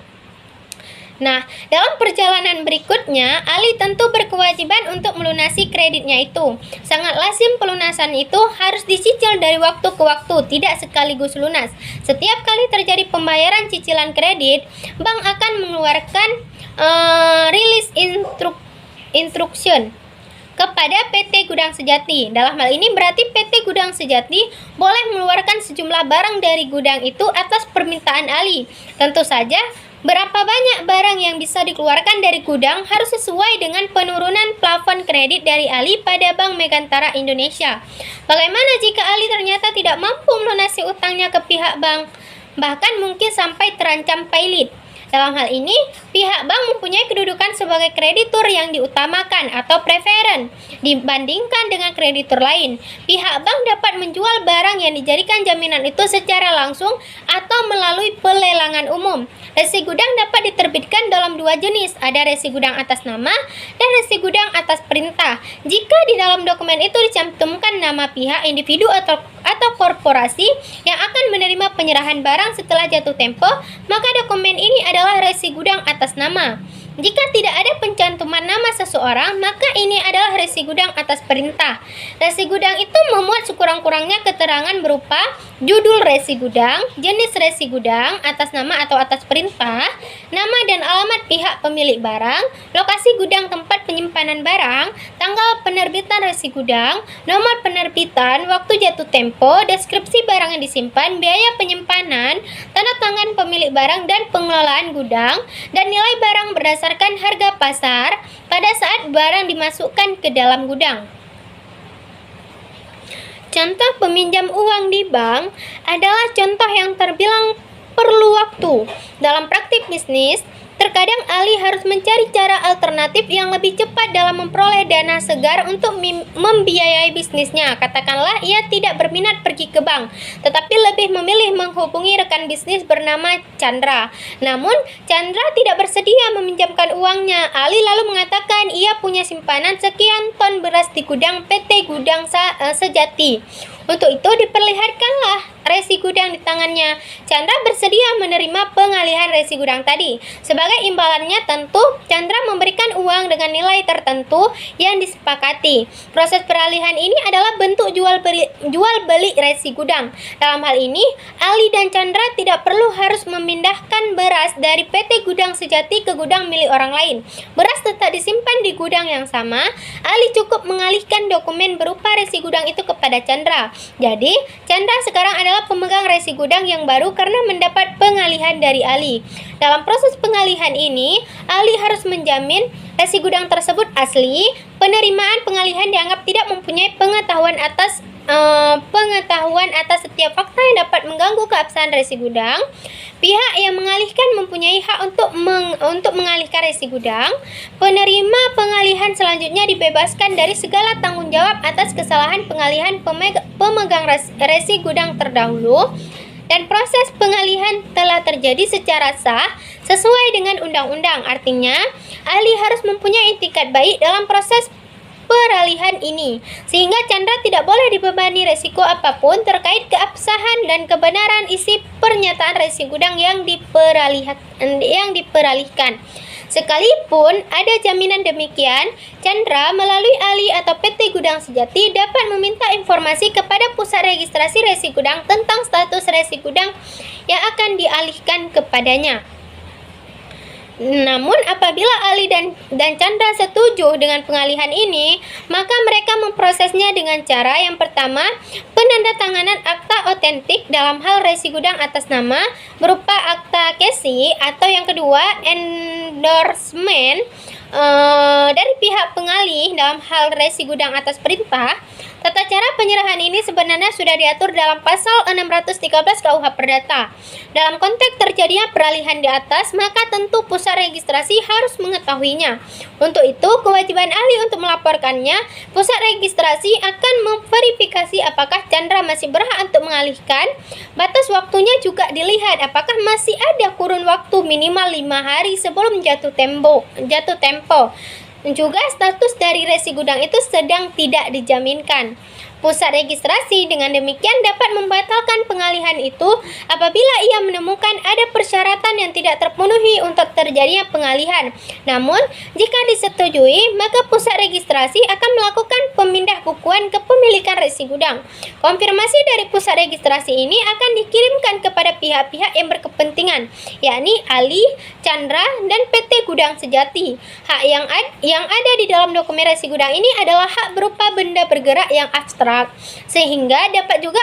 Nah, dalam perjalanan berikutnya, Ali tentu berkewajiban untuk melunasi kreditnya itu. Sangat lazim pelunasan itu harus dicicil dari waktu ke waktu, tidak sekaligus lunas. Setiap kali terjadi pembayaran cicilan kredit, bank akan mengeluarkan rilis instruction kepada PT Gudang Sejati. Dalam hal ini berarti PT Gudang Sejati boleh mengeluarkan sejumlah barang dari gudang itu atas permintaan Ali. Tentu saja, berapa banyak barang yang bisa dikeluarkan dari gudang harus sesuai dengan penurunan plafon kredit dari Ali pada Bank Megantara Indonesia. Bagaimana jika Ali ternyata tidak mampu melunasi utangnya ke pihak bank, bahkan mungkin sampai terancam pailit? Dalam hal ini, pihak bank mempunyai kedudukan sebagai kreditur yang diutamakan atau preferen dibandingkan dengan kreditur lain. Pihak bank dapat menjual barang yang dijadikan jaminan itu secara langsung atau melalui pelelangan umum. Resi gudang dapat diterbitkan dalam dua jenis, ada resi gudang atas nama dan resi gudang atas perintah. Jika di dalam dokumen itu dicantumkan nama pihak, individu atau korporasi yang akan menerima penyerahan barang setelah jatuh tempo, maka dokumen ini adalah resi gudang atas nama. Jika tidak ada pencantuman nama seseorang, maka ini adalah resi gudang atas perintah. Resi gudang itu memuat sekurang-kurangnya keterangan berupa judul resi gudang, jenis resi gudang, atas nama atau atas perintah, nama dan alamat pihak pemilik barang, lokasi gudang tempat penyimpanan barang, tanggal penerbitan resi gudang, nomor penerbitan, waktu jatuh tempo, deskripsi barang yang disimpan, biaya penyimpanan, tanda tangan pemilik barang dan pengelolaan gudang, dan nilai barang berdasarkan harga pasar pada saat barang dimasukkan ke dalam gudang. Contoh peminjam uang di bank adalah contoh yang terbilang perlu waktu. Dalam praktik bisnis, terkadang Ali harus mencari cara alternatif yang lebih cepat dalam memperoleh dana segar untuk membiayai bisnisnya. Katakanlah ia tidak berminat pergi ke bank, tetapi lebih memilih menghubungi rekan bisnis bernama Chandra. Namun, Chandra tidak bersedia meminjamkan uangnya. Ali lalu mengatakan ia punya simpanan sekian ton beras di gudang PT Gudang Sejati. Untuk itu diperlihatkanlah resi gudang di tangannya. Chandra bersedia menerima pengalihan resi gudang tadi. Sebagai imbalannya tentu Chandra memberikan uang dengan nilai tertentu yang disepakati. Proses peralihan ini adalah bentuk jual beli resi gudang. Dalam hal ini, Ali dan Chandra tidak perlu harus memindahkan beras dari PT Gudang Sejati ke gudang milik orang lain. Beras tetap disimpan di gudang yang sama. Ali cukup mengalihkan dokumen berupa resi gudang itu kepada Chandra. Jadi, Chandra sekarang adalah pemegang resi gudang yang baru karena mendapat pengalihan dari Ali. Dalam proses pengalihan ini, Ali harus menjamin resi gudang tersebut asli. Penerimaan pengalihan dianggap tidak mempunyai pengetahuan atas setiap fakta yang dapat mengganggu keabsahan resi gudang. Pihak yang mengalihkan mempunyai hak untuk mengalihkan resi gudang. Penerima pengalihan selanjutnya dibebaskan dari segala tanggung jawab atas kesalahan pengalihan pemegang resi gudang terdahulu. Dan proses pengalihan telah terjadi secara sah sesuai dengan undang-undang. Artinya, Ali harus mempunyai itikat baik dalam proses peralihan ini, sehingga Chandra tidak boleh dibebani resiko apapun terkait keabsahan dan kebenaran isi pernyataan resi gudang yang diperalihkan. Sekalipun ada jaminan demikian, Chandra melalui Ali atau PT Gudang Sejati dapat meminta informasi kepada pusat registrasi resi gudang tentang status resi gudang yang akan dialihkan kepadanya. Namun apabila Ali dan Chandra setuju dengan pengalihan ini, maka mereka memprosesnya dengan cara yang pertama, Penandatanganan akta otentik dalam hal resi gudang atas nama berupa akta KESI, atau yang kedua endorsement dari pihak pengalih dalam hal resi gudang atas perintah. Tata cara penyerahan ini sebenarnya sudah diatur dalam pasal 613 KUH Perdata. Dalam konteks terjadinya peralihan di atas, maka tentu pusat registrasi harus mengetahuinya. Untuk itu, kewajiban ahli untuk melaporkannya. Pusat registrasi akan memverifikasi apakah Chandra masih berhak untuk mengalihkan. Batas waktunya juga dilihat apakah masih ada kurun waktu minimal 5 hari sebelum jatuh tempo. Juga status dari resi gudang itu sedang tidak dijaminkan. Pusat registrasi dengan demikian dapat membatalkan pengalihan itu apabila ia menemukan ada persyaratan yang tidak terpenuhi untuk terjadinya pengalihan. Namun, jika disetujui, maka pusat registrasi akan melakukan pemindah bukuan kepemilikan resi gudang. Konfirmasi dari pusat registrasi ini akan dikirimkan kepada pihak-pihak yang berkepentingan, yakni Ali, Chandra, dan PT Gudang Sejati. Hak yang ada di dalam dokumen resi gudang ini adalah hak berupa benda bergerak yang abstrak, sehingga dapat juga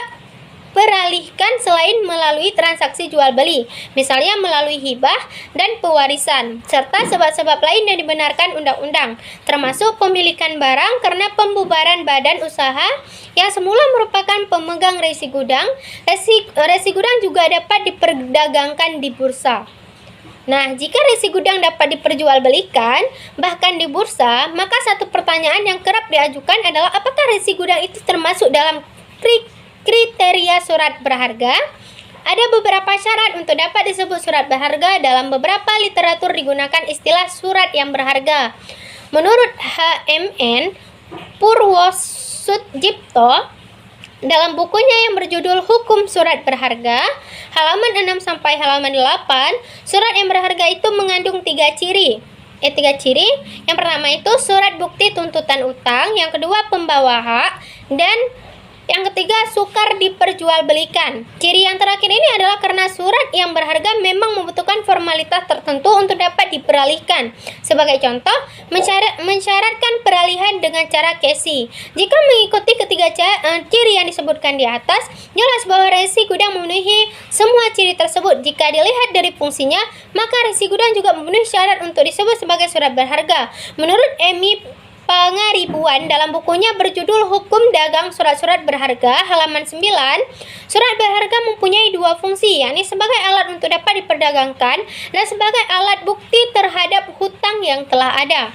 peralihkan selain melalui transaksi jual beli, misalnya melalui hibah dan pewarisan, serta sebab-sebab lain yang dibenarkan undang-undang, termasuk pemilikan barang karena pembubaran badan usaha yang semula merupakan pemegang resi gudang. Resi gudang juga dapat diperdagangkan di bursa. Nah, jika resi gudang dapat diperjualbelikan, bahkan di bursa, maka satu pertanyaan yang kerap diajukan adalah apakah resi gudang itu termasuk dalam kriteria surat berharga? Ada beberapa syarat untuk dapat disebut surat berharga. Dalam beberapa literatur digunakan istilah surat yang berharga. Menurut HMN Purwosudjipto, dalam bukunya yang berjudul Hukum Surat Berharga, halaman 6 sampai halaman 8, surat yang berharga itu mengandung tiga ciri. Yang pertama itu surat bukti tuntutan utang, yang kedua pembawa hak, dan yang ketiga sukar diperjualbelikan. Ciri yang terakhir ini adalah karena surat yang berharga memang membutuhkan formalitas tertentu untuk dapat diperalihkan. Sebagai contoh, mensyaratkan peralihan dengan cara KESI. Jika mengikuti ketiga ciri yang disebutkan di atas, jelas bahwa resi gudang memenuhi semua ciri tersebut. Jika dilihat dari fungsinya, maka resi gudang juga memenuhi syarat untuk disebut sebagai surat berharga. Menurut Emi Pangaribuan dalam bukunya berjudul Hukum Dagang Surat-Surat Berharga halaman 9, surat berharga mempunyai dua fungsi, yakni sebagai alat untuk dapat diperdagangkan dan sebagai alat bukti terhadap hutang yang telah ada.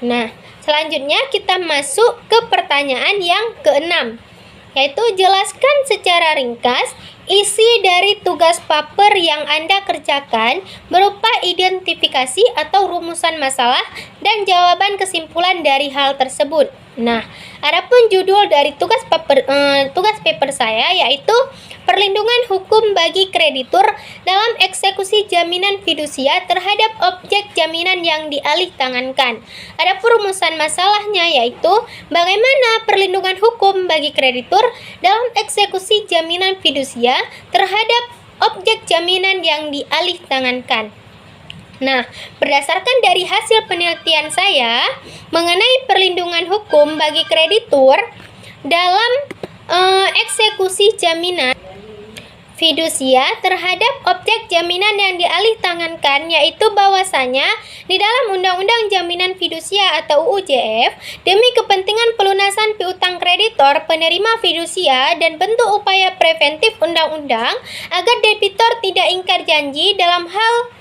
Nah, selanjutnya kita masuk ke pertanyaan yang keenam, yaitu jelaskan secara ringkas isi dari tugas paper yang Anda kerjakan berupa identifikasi atau rumusan masalah dan jawaban kesimpulan dari hal tersebut. Nah, adapun judul dari tugas paper saya yaitu perlindungan hukum bagi kreditur dalam eksekusi jaminan fidusia terhadap objek jaminan yang dialih tangankan. Adapun rumusan masalahnya yaitu bagaimana perlindungan hukum bagi kreditur dalam eksekusi jaminan fidusia terhadap objek jaminan yang dialih tangankan. Nah, berdasarkan dari hasil penelitian saya mengenai perlindungan hukum bagi kreditur dalam eksekusi jaminan fidusia terhadap objek jaminan yang dialih tangankan, yaitu bahwasanya di dalam Undang-Undang Jaminan Fidusia atau UU-JF, demi kepentingan pelunasan piutang kreditor penerima fidusia dan bentuk upaya preventif undang-undang agar debitur tidak ingkar janji dalam hal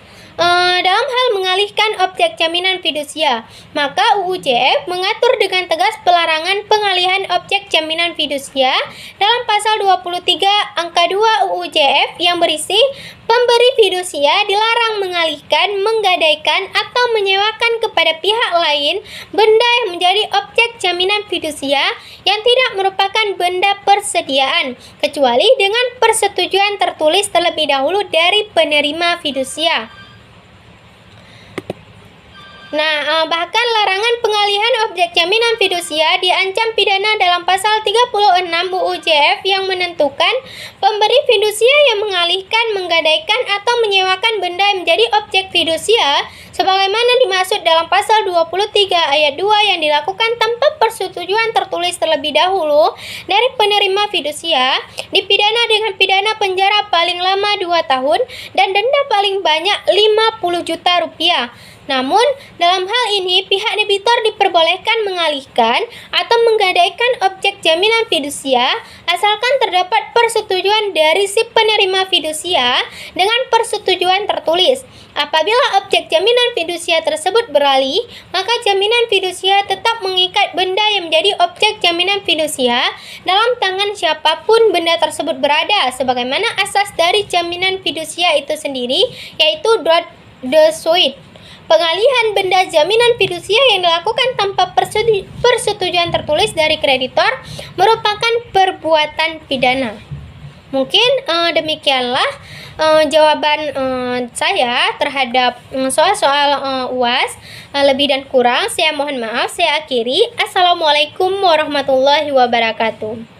mengalihkan objek jaminan fidusia, maka UU-JF mengatur dengan tegas pelarangan pengalihan objek jaminan fidusia dalam pasal 23 angka 2 UU-JF yang berisi pemberi fidusia dilarang mengalihkan, menggadaikan, atau menyewakan kepada pihak lain benda yang menjadi objek jaminan fidusia yang tidak merupakan benda persediaan, kecuali dengan persetujuan tertulis terlebih dahulu dari penerima fidusia. Bahkan larangan pengalihan objek jaminan fidusia diancam pidana dalam pasal 36 UU JF yang menentukan pemberi fidusia yang mengalihkan, menggadaikan, atau menyewakan benda yang menjadi objek fidusia sebagaimana dimaksud dalam pasal 23 ayat 2 yang dilakukan tanpa persetujuan tertulis terlebih dahulu dari penerima fidusia dipidana dengan pidana penjara paling lama 2 tahun dan denda paling banyak 50 juta rupiah. Namun, dalam hal ini pihak debitur diperbolehkan mengalihkan atau menggadaikan objek jaminan fidusia asalkan terdapat persetujuan dari si penerima fidusia dengan persetujuan tertulis. Apabila objek jaminan fidusia tersebut beralih, maka jaminan fidusia tetap mengikat benda yang menjadi objek jaminan fidusia dalam tangan siapapun benda tersebut berada, sebagaimana asas dari jaminan fidusia itu sendiri, yaitu droit de suite. Pengalihan benda jaminan fidusia yang dilakukan tanpa persetujuan tertulis dari kreditor merupakan perbuatan pidana. Mungkin demikianlah jawaban saya terhadap soal-soal UAS. Lebih dan kurang saya mohon maaf. Saya akhiri. Assalamualaikum warahmatullahi wabarakatuh.